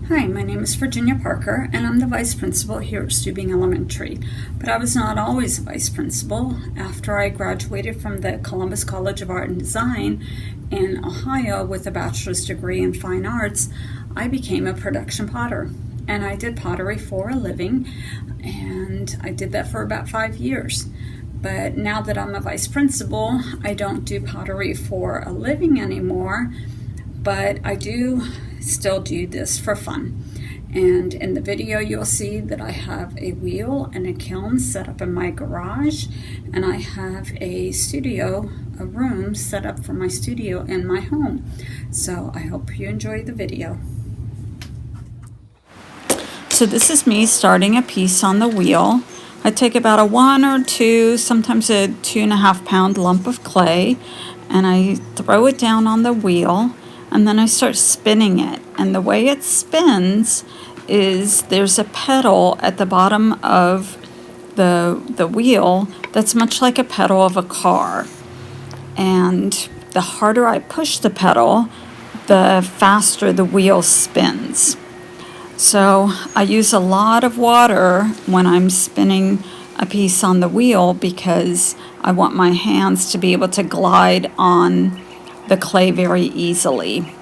Hi, my name is Virginia Parker, and I'm the vice principal here at Stubing Elementary. But I was not always a vice principal. After I graduated from the Columbus College of Art and Design in Ohio with a bachelor's degree in fine arts, I became a production potter. And I did pottery for a living, and I did that for about 5 years. But now that I'm a vice principal, I don't do pottery for a living anymore, but I do still do this for fun. And in the video you'll see that I have a wheel and a kiln set up in my garage, and I have a room set up for my studio in my home. So I hope you enjoy the video. So this is me starting a piece on the wheel. I take about a 1 or 2, sometimes a 2.5 pound lump of clay, and I throw it down on the wheel, and then I start spinning it. And the way it spins is there's a pedal at the bottom of the wheel that's much like a pedal of a car. And the harder I push the pedal, the faster the wheel spins. So I use a lot of water when I'm spinning a piece on the wheel because I want my hands to be able to glide on the clay very easily.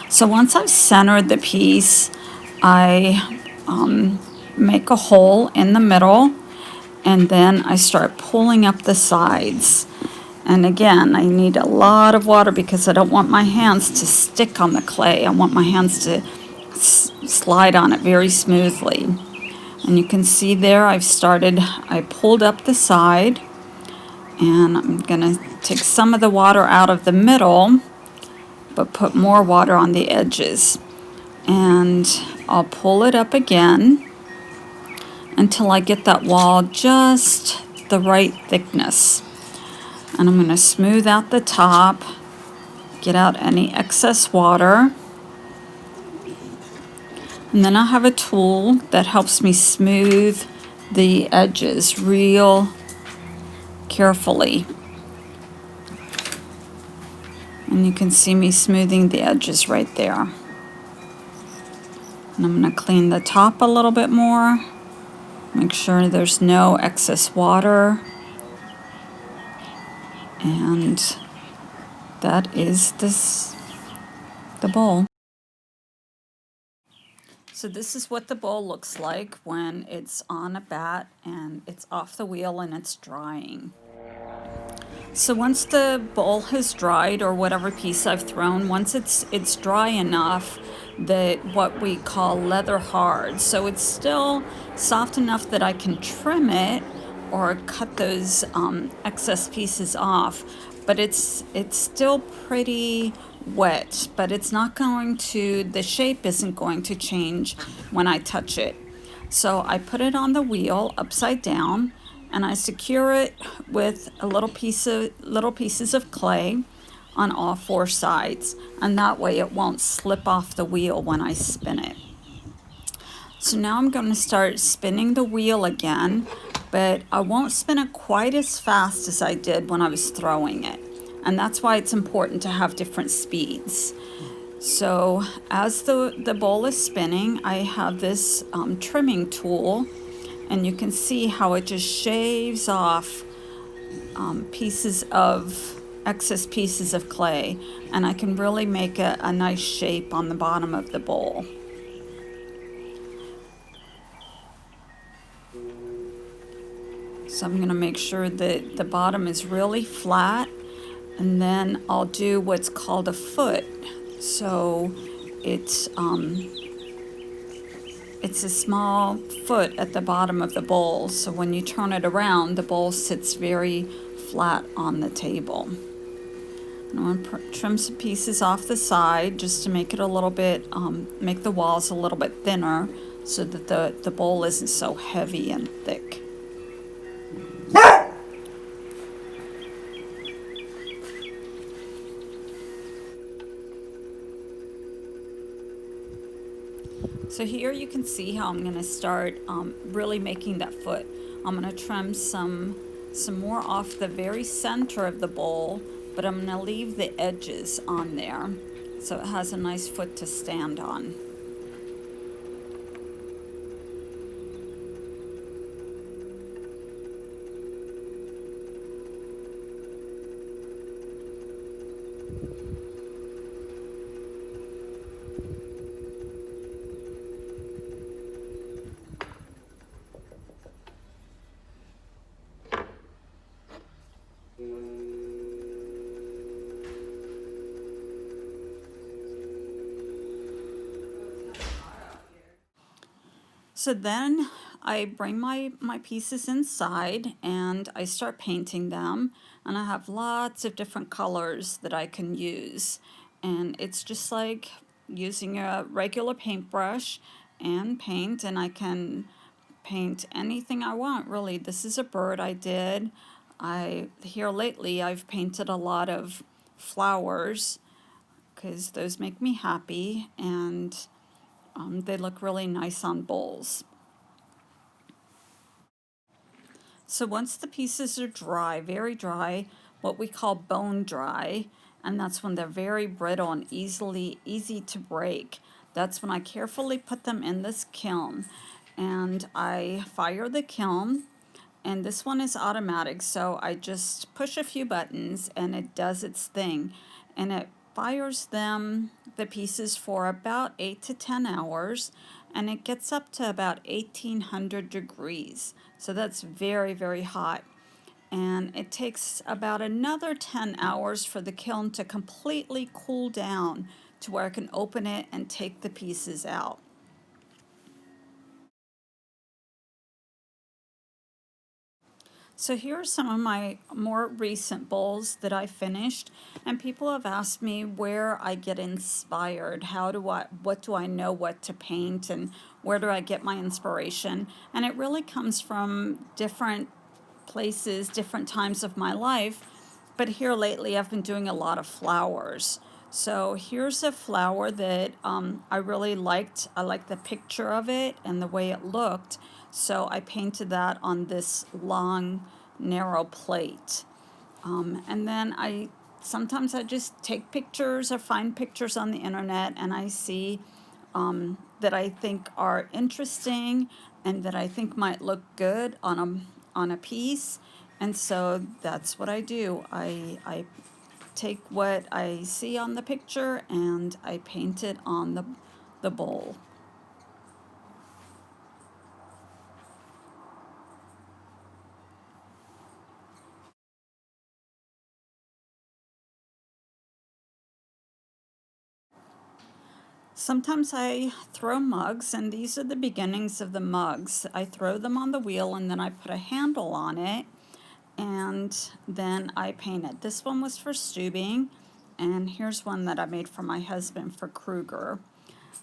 So once I've centered the piece, I make a hole in the middle, and then I start pulling up the sides. And again, I need a lot of water because I don't want my hands to stick on the clay. I want my hands to slide on it very smoothly. And you can see there I pulled up the side, and I'm going to take some of the water out of the middle, but put more water on the edges. And I'll pull it up again until I get that wall just the right thickness. And I'm going to smooth out the top, get out any excess water. And then I have a tool that helps me smooth the edges real carefully. And you can see me smoothing the edges right there. And I'm going to clean the top a little bit more. Make sure there's no excess water. And that is the bowl. So this is what the bowl looks like when it's on a bat and it's off the wheel and it's drying. So once the bowl has dried, or whatever piece I've thrown, once it's dry enough that what we call leather hard, so it's still soft enough that I can trim it or cut those excess pieces off, but it's still pretty wet, but it's not going to, the shape isn't going to change when I touch it. So I put it on the wheel upside down, and I secure it with little pieces of clay on all 4 sides, and that way it won't slip off the wheel when I spin it. So now I'm going to start spinning the wheel again, but I won't spin it quite as fast as I did when I was throwing it. And that's why it's important to have different speeds. So as the bowl is spinning, I have this trimming tool, and you can see how it just shaves off excess pieces of clay, and I can really make a nice shape on the bottom of the bowl. So I'm going to make sure that the bottom is really flat, and then I'll do what's called a foot. So it's a small foot at the bottom of the bowl, so when you turn it around, the bowl sits very flat on the table. And I'm going to trim some pieces off the side just to make it a little bit, make the walls a little bit thinner so that the bowl isn't so heavy and thick. So here you can see how I'm going to start really making that foot. I'm going to trim some more off the very center of the bowl, but I'm going to leave the edges on there so it has a nice foot to stand on. So then I bring my pieces inside and I start painting them. And I have lots of different colors that I can use. And it's just like using a regular paintbrush and paint, and I can paint anything I want, really. This is a bird I did. Here lately I've painted a lot of flowers because those make me happy, and they look really nice on bowls. So once the pieces are dry, very dry, what we call bone dry, and that's when they're very brittle and easy to break, that's when I carefully put them in this kiln. And I fire the kiln, and this one is automatic, so I just push a few buttons and it does its thing. And it fires the pieces for about 8 to 10 hours, and it gets up to about 1800 degrees. So that's very, very hot. And it takes about another 10 hours for the kiln to completely cool down to where I can open it and take the pieces out. So here are some of my more recent bowls that I finished, and people have asked me where I get inspired. What do I know what to paint, and where do I get my inspiration? And it really comes from different places, different times of my life. But here lately, I've been doing a lot of flowers. So here's a flower that I really liked. I liked the picture of it and the way it looked. So I painted that on this long, narrow plate. And then sometimes I just take pictures or find pictures on the internet, and I see that I think are interesting and that I think might look good on a piece. And so that's what I do. I take what I see on the picture and I paint it on the bowl. Sometimes I throw mugs, and these are the beginnings of the mugs. I throw them on the wheel and then I put a handle on it, and then I paint it. This one was for Stubing, and here's one that I made for my husband for Kruger.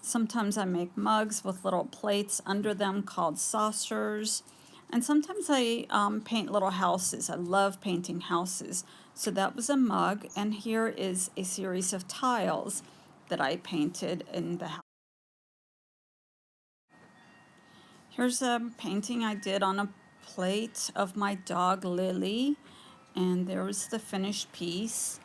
Sometimes I make mugs with little plates under them called saucers. And sometimes I paint little houses. I love painting houses. So that was a mug, and here is a series of tiles that I painted in the house. Here's a painting I did on a plate of my dog Lily, and there's the finished piece.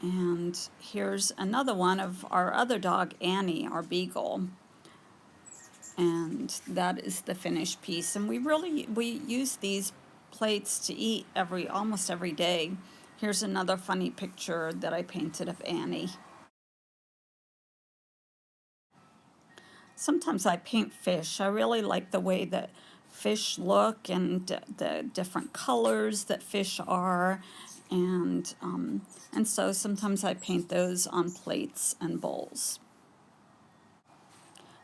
And here's another one of our other dog Annie, our beagle. And that is the finished piece. And we use these plates to eat almost every day. Here's another funny picture that I painted of Annie. Sometimes I paint fish. I really like the way that fish look and the different colors that fish are, and so sometimes I paint those on plates and bowls.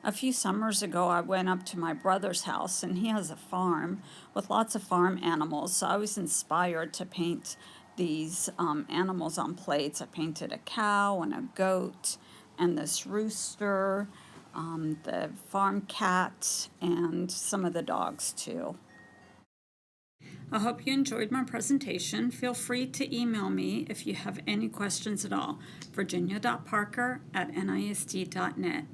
A few summers ago, I went up to my brother's house, and he has a farm with lots of farm animals. So I was inspired to paint these animals on plates. I painted a cow and a goat, and this rooster, the farm cat, and some of the dogs too. I hope you enjoyed my presentation. Feel free to email me if you have any questions at all. Virginia.parker@nist.net.